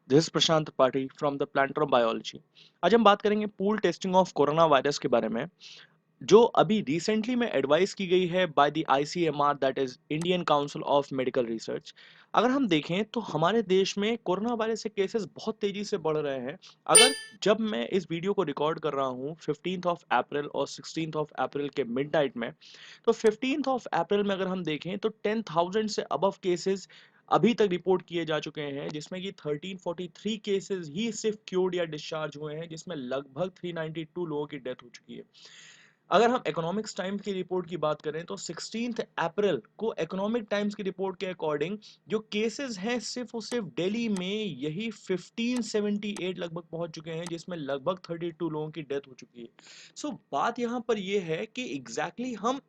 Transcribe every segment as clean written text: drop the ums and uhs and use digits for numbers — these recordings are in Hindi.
This Prashant Tripathi from the planter of biology. आज हम बात करेंगे pool testing of corona virus के बारे में, जो अभी रिसेंटली में एडवाइस की गई है by the ICMR, that is Indian Council of Medical research. अगर हम देखें तो हमारे देश में कोरोना वायरस के केसेस बहुत तेजी से बढ़ रहे हैं। अगर जब मैं इस वीडियो को रिकॉर्ड कर रहा हूँ 15th ऑफ अप्रैल और 16th ऑफ अप्रैल के मिडनाइट में, तो 15th ऑफ अप्रैल में अगर हम देखें तो 10,000 से अबव केसेस अभी तक रिपोर्ट किए जा चुके हैं, जिसमें कि 1343 केसेस ही सिर्फ क्योर्ड या डिस्चार्ज हुए हैं, जिसमें लगभग 392 लोगों की डेथ हो चुकी है। अगर हम इकोनॉमिक्स टाइम्स की रिपोर्ट की बात करें तो 16th अप्रैल को इकोनॉमिक टाइम्स की रिपोर्ट के अकॉर्डिंग जो केसेस हैं सिर्फ और सिर्फ दिल्ली में यही 1578 लगभग पहुंच चुके हैं, जिसमें लगभग 32 लोगों की डेथ हो चुकी है। सो बात यहां पर यह है कि एग्जैक्टली हम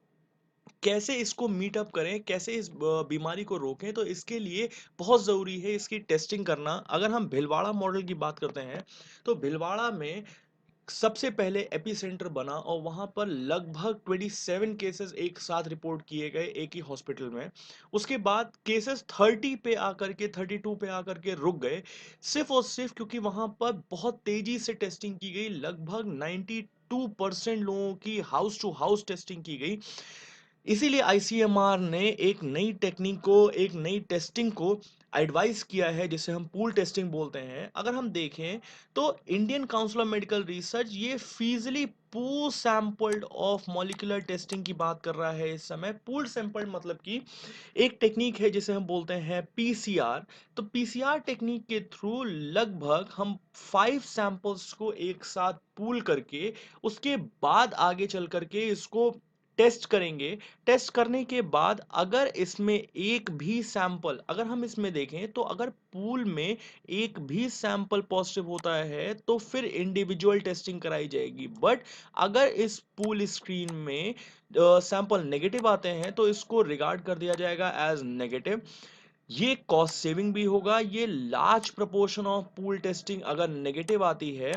कैसे इसको मीट अप करें, कैसे इस बीमारी को रोकें, तो इसके लिए बहुत ज़रूरी है इसकी टेस्टिंग करना। अगर हम भिलवाड़ा मॉडल की बात करते हैं तो भिलवाड़ा में सबसे पहले एपिसेंटर बना और वहां पर लगभग 27 केसेस एक साथ रिपोर्ट किए गए एक ही हॉस्पिटल में। उसके बाद केसेस 30 पे आकर के 32 पे आकर के रुक गए, सिर्फ और सिर्फ क्योंकि वहां पर बहुत तेजी से टेस्टिंग की गई। लगभग 92% लोगों की हाउस टू हाउस टेस्टिंग की गई। इसीलिए आईसीएमआर ने एक नई टेक्निक को, एक नई टेस्टिंग को एडवाइस किया है, जिसे हम पूल टेस्टिंग बोलते हैं। अगर हम देखें तो Indian Council of Medical Research ये feasibly pool sampled of molecular testing की बात कर रहा है इस समय। पूल सैंपल्ड मतलब कि एक टेक्निक है जिसे हम बोलते हैं पीसीआर। तो पीसीआर टेक्निक के थ्रू लगभग हम 5 सैंपल्स को एक साथ पूल करके उसके बाद आगे चल करके इसको टेस्ट करेंगे। टेस्ट करने के बाद अगर इसमें एक भी सैंपल, अगर हम इसमें देखें तो अगर पूल में एक भी सैंपल पॉजिटिव होता है तो फिर इंडिविजुअल टेस्टिंग कराई जाएगी। बट अगर इस पूल स्क्रीन में सैंपल नेगेटिव आते हैं तो इसको रिगार्ड कर दिया जाएगा एज नेगेटिव। ये कॉस्ट सेविंग भी होगा। ये large proportion of pool testing अगर नेगेटिव आती है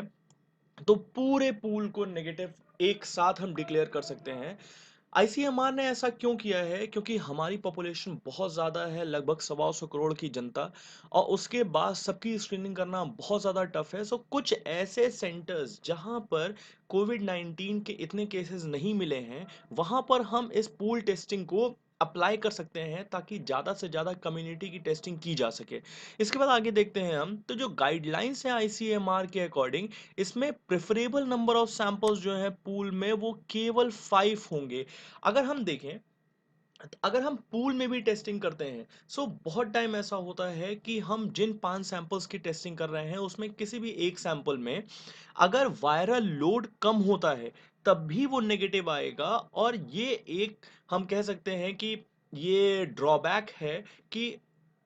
तो पूरे पूल को नेगेटिव एक साथ हम डिक्लेयर कर सकते हैं। आईसीएमआर ने ऐसा क्यों किया है? क्योंकि हमारी पॉपुलेशन बहुत ज़्यादा है, लगभग 125 करोड़ की जनता, और उसके बाद सबकी स्क्रीनिंग करना बहुत ज़्यादा टफ है। सो कुछ ऐसे सेंटर्स जहां पर कोविड 19 के इतने केसेस नहीं मिले हैं, वहां पर हम इस पूल टेस्टिंग को अप्लाई कर सकते हैं ताकि ज़्यादा से ज़्यादा कम्युनिटी की टेस्टिंग की जा सके। इसके बाद आगे देखते हैं हम, तो जो गाइडलाइंस है आईसीएमआर के अकॉर्डिंग, इसमें प्रेफरेबल नंबर ऑफ सैंपल्स जो है पूल में वो केवल 5 होंगे। अगर हम देखें, अगर हम पूल में भी टेस्टिंग करते हैं, सो बहुत टाइम ऐसा होता है कि हम जिन 5 सैंपल्स की टेस्टिंग कर रहे हैं उसमें किसी भी एक सैंपल में अगर वायरल लोड कम होता है तब भी वो नेगेटिव आएगा। और ये एक, हम कह सकते हैं कि ये ड्रॉबैक है कि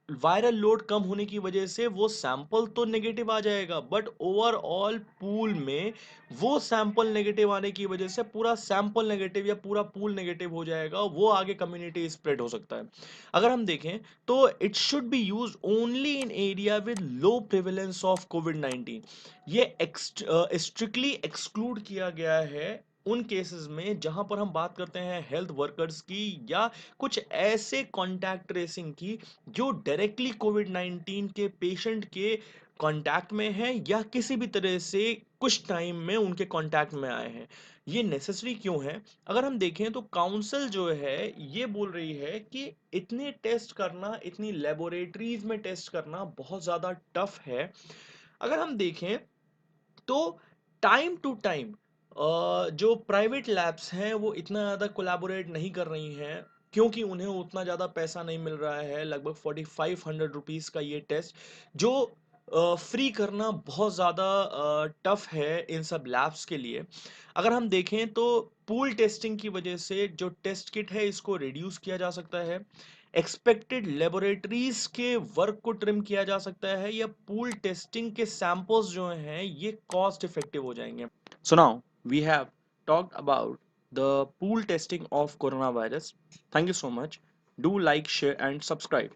वायरल लोड कम होने की वजह से वो सैंपल तो नेगेटिव आ जाएगा, बट ओवरऑल पूल में वो सैंपल नेगेटिव आने की वजह से पूरा सैंपल नेगेटिव या पूरा पूल नेगेटिव हो जाएगा, वो आगे कम्युनिटी स्प्रेड हो सकता है। अगर हम देखें तो it should be use only in area with low prevalence of Covid 19। ये स्ट्रिक्टली एक्सक्लूड किया गया है उन केसेस में जहां पर हम बात करते हैं हेल्थ वर्कर्स की या कुछ ऐसे कॉन्टैक्ट ट्रेसिंग की जो डायरेक्टली कोविड 19 के पेशेंट के कांटेक्ट में है या किसी भी तरह से कुछ टाइम में उनके कांटेक्ट में आए हैं। ये नेसेसरी क्यों है? अगर हम देखें तो काउंसिल जो है ये बोल रही है कि इतने टेस्ट करना, इतनी लेबोरेटरीज में टेस्ट करना बहुत ज़्यादा टफ है। अगर हम देखें तो टाइम टू टाइम जो प्राइवेट लैब्स हैं वो इतना ज़्यादा कोलैबोरेट नहीं कर रही हैं, क्योंकि उन्हें उतना ज़्यादा पैसा नहीं मिल रहा है। लगभग 4500 रुपीज़ का ये टेस्ट जो फ्री करना बहुत ज़्यादा टफ है इन सब लैब्स के लिए। अगर हम देखें तो पूल टेस्टिंग की वजह से जो टेस्ट किट है इसको रिड्यूस किया जा सकता है, एक्सपेक्टेड लेबोरेटरीज के वर्क को ट्रिम किया जा सकता है, या पूल टेस्टिंग के सैंपल्स जो हैं ये कॉस्ट इफेक्टिव हो जाएंगे। So now we have talked about the pool testing of corona virus. Thank you so much. Do like, share and subscribe.